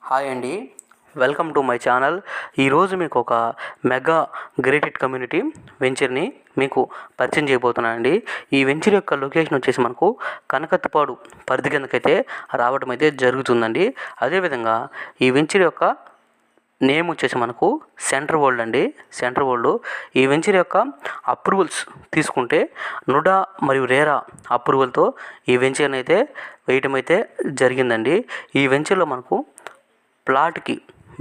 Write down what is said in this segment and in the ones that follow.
Hi అండి. Welcome to my channel. ఈరోజు మీకు ఒక మెగా గ్రేటెడ్ కమ్యూనిటీ వెంచర్ని మీకు పరిచయం చేయబోతున్నానండి. ఈ వెంచర్ యొక్క లొకేషన్ వచ్చేసి మనకు కనకత్పాడు పరిధి కిందకైతే రావడం అయితే జరుగుతుందండి. అదేవిధంగా ఈ వెంచర్ యొక్క నేమ్ వచ్చేసి మనకు సెంటర్ వరల్డ్ అండి. Centre world. ఈ వెంచర్ యొక్క అప్రూవల్స్ తీసుకుంటే నుడా మరియు రేరా అప్రూవల్తో ఈ వెంచర్ని అయితే వేయటం అయితే జరిగిందండి. ఈ వెంచర్లో మనకు ప్లాట్కి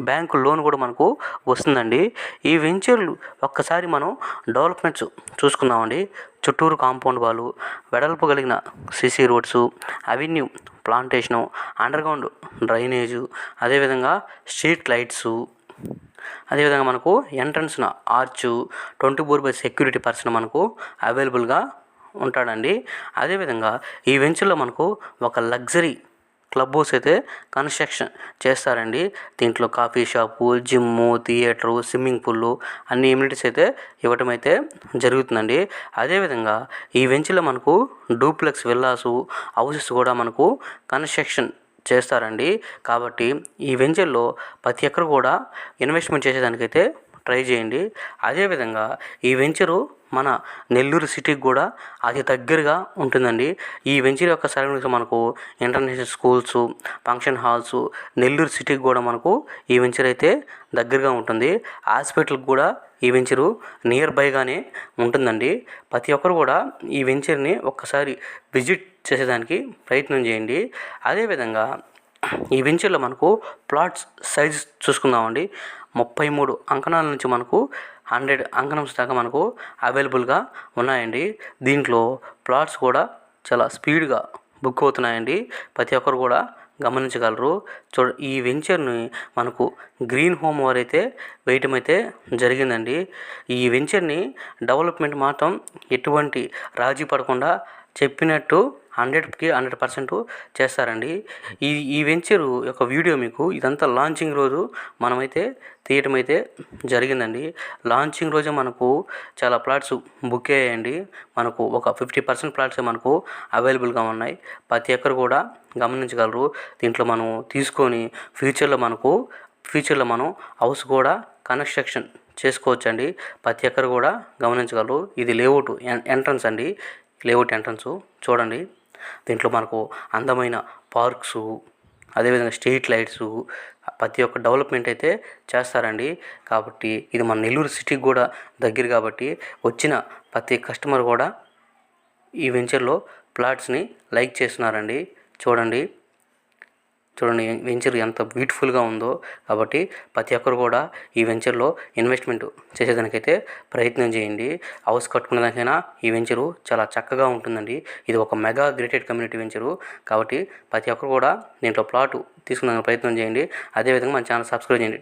బ్యాంకు లోన్ కూడా మనకు వస్తుందండి. ఈ వెంచర్లు ఒక్కసారి మనం డెవలప్మెంట్స్ చూసుకుందామండి. చుట్టూరు కాంపౌండ్ వాళ్ళు, వెడల్పు కలిగిన CC roads, avenue plantation, underground drainage, అదేవిధంగా స్ట్రీట్ లైట్సు, అదేవిధంగా మనకు ఎంట్రన్స్న ఆర్చు, 24/7 సెక్యూరిటీ పర్సన్ మనకు అవైలబుల్గా ఉంటాడండి. అదేవిధంగా ఈ వెంచర్లో మనకు ఒక లగ్జరీ క్లబ్ హౌస్ అయితే కన్స్ట్రక్షన్ చేస్తారండి. దీంట్లో coffee shop, gym, theatre, swimming pool అన్ని ఎమ్యూనిటీస్ అయితే ఇవ్వటం అయితే జరుగుతుందండి. అదేవిధంగా ఈ వెంచర్లో మనకు డూప్లెక్స్ విల్లాసు, హౌసెస్ కూడా మనకు కన్స్ట్రక్షన్ చేస్తారండి. కాబట్టి ఈ వెంచర్లో ప్రతి ఒక్కరు కూడా ఇన్వెస్ట్మెంట్ చేసేదానికైతే ట్రై చేయండి. అదేవిధంగా ఈ వెంచరు మన నెల్లూరు సిటీకి కూడా అతి దగ్గరగా ఉంటుందండి. ఈ వెంచర్ యొక్క సరౌండింగ్స్ మనకు international schools, function halls, Nellore సిటీకి కూడా మనకు ఈ వెంచర్ అయితే దగ్గరగా ఉంటుంది. హాస్పిటల్కి కూడా ఈ వెంచరు నియర్ బైగానే ఉంటుందండి. ప్రతి ఒక్కరు కూడా ఈ వెంచర్ని ఒక్కసారి విజిట్ చేసేదానికి ప్రయత్నం చేయండి. అదేవిధంగా ఈ వెంచర్లో మనకు ప్లాట్స్ సైజ్ చూసుకుందామండి. 33 అంకణాల నుంచి మనకు 100 అంకణమ్స్ దాకా మనకు అవైలబుల్గా ఉన్నాయండి. దీంట్లో ప్లాట్స్ కూడా చాలా స్పీడ్గా బుక్ అవుతున్నాయండి. ప్రతి ఒక్కరు కూడా గమనించగలరు. ఈ వెంచర్ని మనకు గ్రీన్ హోమ్ వారైతే వేయటం అయితే జరిగిందండి. ఈ వెంచర్ని డెవలప్మెంట్ మాత్రం ఎటువంటి రాజీ పడకుండా చెప్పినట్టు 100కి 100% చేస్తారండి. ఈ వెంచరు యొక్క వీడియో మీకు ఇదంతా లాంచింగ్ రోజు మనమైతే తీయటం అయితే జరిగిందండి. లాంచింగ్ రోజే మనకు చాలా ప్లాట్స్ బుక్ అయ్యాయండి. మనకు ఒక 50% ప్లాట్స్ మనకు అవైలబుల్గా ఉన్నాయి. ప్రతి ఒక్కరు కూడా గమనించగలరు. దీంట్లో మనం తీసుకొని ఫ్యూచర్లో మనం హౌస్ కూడా కన్స్ట్రక్షన్ చేసుకోవచ్చండి. ప్రతి ఒక్కరు కూడా గమనించగలరు. ఇది లేఅవుట్ ఎంట్రన్స్ అండి. లేఅవుట్ ఎంట్రన్స్ చూడండి. దీంట్లో మనకు అందమైన పార్క్సు, అదేవిధంగా స్ట్రీట్ లైట్సు, ప్రతి ఒక్క డెవలప్మెంట్ అయితే చేస్తారండి. కాబట్టి ఇది మన నెల్లూరు సిటీకి కూడా దగ్గర కాబట్టి వచ్చిన ప్రతి కస్టమర్ కూడా ఈ వెంచర్లో ప్లాట్స్ని లైక్ చేస్తున్నారండి. చూడండి వెంచర్ ఎంత బ్యూటిఫుల్గా ఉందో. కాబట్టి ప్రతి ఒక్కరు కూడా ఈ వెంచర్లో ఇన్వెస్ట్మెంట్ చేసేదానికైతే ప్రయత్నం చేయండి. హౌస్ కట్టుకునేదానికైనా ఈ వెంచరు చాలా చక్కగా ఉంటుందండి. ఇది ఒక మెగా గ్రేటెడ్ కమ్యూనిటీ వెంచరు. కాబట్టి ప్రతి ఒక్కరు కూడా దీంట్లో ప్లాటు తీసుకునే ప్రయత్నం చేయండి. అదేవిధంగా మన ఛానల్ సబ్స్క్రైబ్ చేయండి.